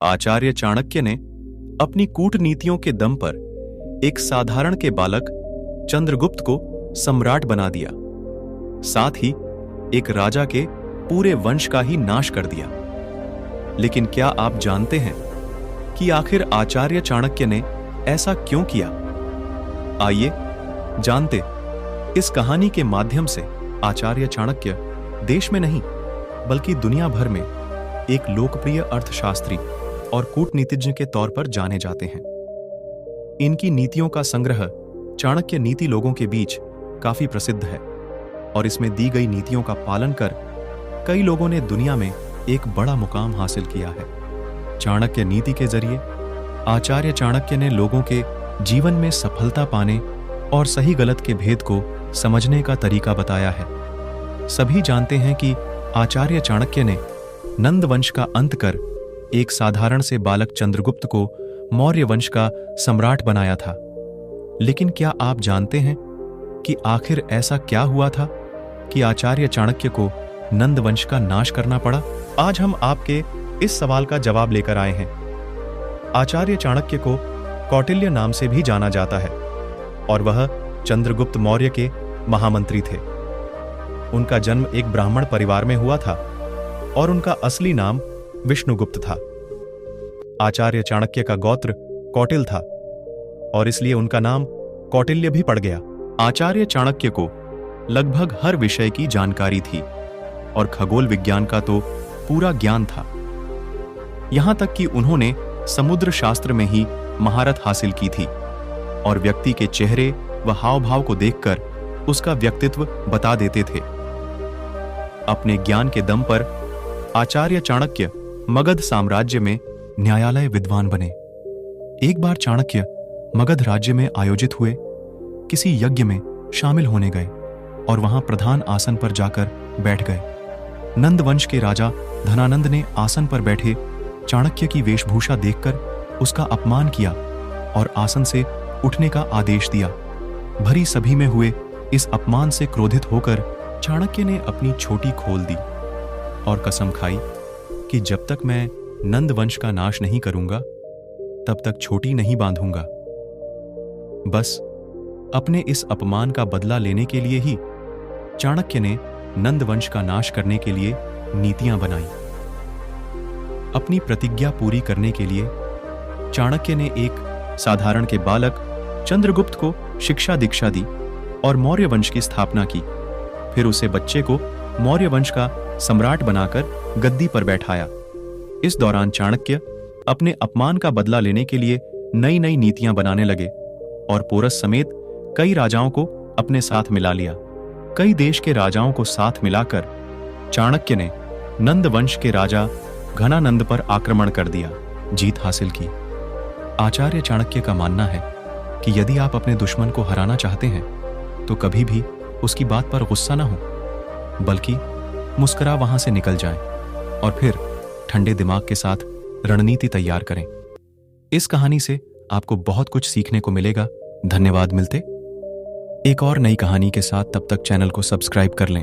आचार्य चाणक्य ने अपनी कूटनीतियों के दम पर एक साधारण के बालक चंद्रगुप्त को सम्राट बना दिया, साथ ही एक राजा के पूरे वंश का ही नाश कर दिया। लेकिन क्या आप जानते हैं कि आखिर आचार्य चाणक्य ने ऐसा क्यों किया? आइए जानते इस कहानी के माध्यम से। आचार्य चाणक्य देश में नहीं बल्कि दुनिया भर में एक लोकप्रिय अर्थशास्त्री और कूटनीतिज्ञ के तौर पर जाने जाते हैं। इनकी नीतियों का संग्रह चाणक्य नीति लोगों के बीच काफी प्रसिद्ध है और इसमें दी गई नीतियों का पालन कर कई लोगों ने दुनिया में एक बड़ा मुकाम हासिल किया है। चाणक्य नीति के जरिए आचार्य चाणक्य ने लोगों के जीवन में सफलता पाने और सही गलत के भेद को समझने का तरीका बताया है। सभी जानते हैं कि आचार्य चाणक्य ने नंद वंश का अंत कर एक साधारण से बालक चंद्रगुप्त को मौर्य वंश का सम्राट बनाया था। लेकिन क्या आप जानते हैं कि आखिर ऐसा क्या हुआ था कि आचार्य चाणक्य को नंद वंश का नाश करना पड़ा? आज हम आपके इस सवाल का जवाब लेकर आए हैं। आचार्य चाणक्य को कौटिल्य नाम से भी जाना जाता है और वह चंद्रगुप्त मौर्य के महामंत्री थे। उनका जन्म एक ब्राह्मण परिवार में हुआ था और उनका असली नाम विष्णुगुप्त था। आचार्य चाणक्य का गोत्र कौटिल था और इसलिए उनका नाम कौटिल्य भी पड़ गया। आचार्य चाणक्य को लगभग हर विषय की जानकारी थी और खगोल विज्ञान का तो पूरा ज्ञान था। यहां तक कि उन्होंने समुद्र शास्त्र में ही महारत हासिल की थी और व्यक्ति के चेहरे व हाव भाव को देखकर उसका व्यक्तित्व बता देते थे। अपने ज्ञान के दम पर आचार्य चाणक्य मगध साम्राज्य में न्यायालय विद्वान बने। एक बार चाणक्य मगध राज्य में आयोजित हुए किसी यज्ञ में शामिल होने गए और वहां प्रधान आसन पर जाकर बैठ गए। नंद वंश के राजा धनानंद ने आसन पर बैठे चाणक्य की वेशभूषा देखकर उसका अपमान किया और आसन से उठने का आदेश दिया। भरी सभी में हुए इस अपमान से क्रोधित होकर चाणक्य ने अपनी छोटी खोल दी और कसम खाई कि जब तक मैं नंद वंश का नाश नहीं करूंगा तब तक छोटी नहीं बांधूंगा। बस अपने इस अपमान का बदला लेने के लिए ही चाणक्य ने नंद वंश का नाश करने के लिए नीतियां बनाई। अपनी प्रतिज्ञा पूरी करने के लिए चाणक्य ने एक साधारण के बालक चंद्रगुप्त को शिक्षा दीक्षा दी और मौर्य वंश की स्थापना की। फिर उसे बच्चे को मौर्य वंश का सम्राट बनाकर गद्दी पर बैठाया। इस दौरान चाणक्य अपने अपमान का बदला लेने के लिए नई नई नीतियां बनाने लगे और पोरस समेत कई राजाओं को अपने साथ मिला लिया। कई देश के राजाओं को साथ मिलाकर चाणक्य ने नंद वंश के राजा घनानंद पर आक्रमण कर दिया, जीत हासिल की। आचार्य चाणक्य का मानना है कि यदि आप अपने दुश्मन को हराना चाहते हैं तो कभी भी उसकी बात पर गुस्सा ना हो, बल्कि मुस्कुरा वहां से निकल जाएं और फिर ठंडे दिमाग के साथ रणनीति तैयार करें। इस कहानी से आपको बहुत कुछ सीखने को मिलेगा। धन्यवाद। मिलते एक और नई कहानी के साथ, तब तक चैनल को सब्सक्राइब कर लें।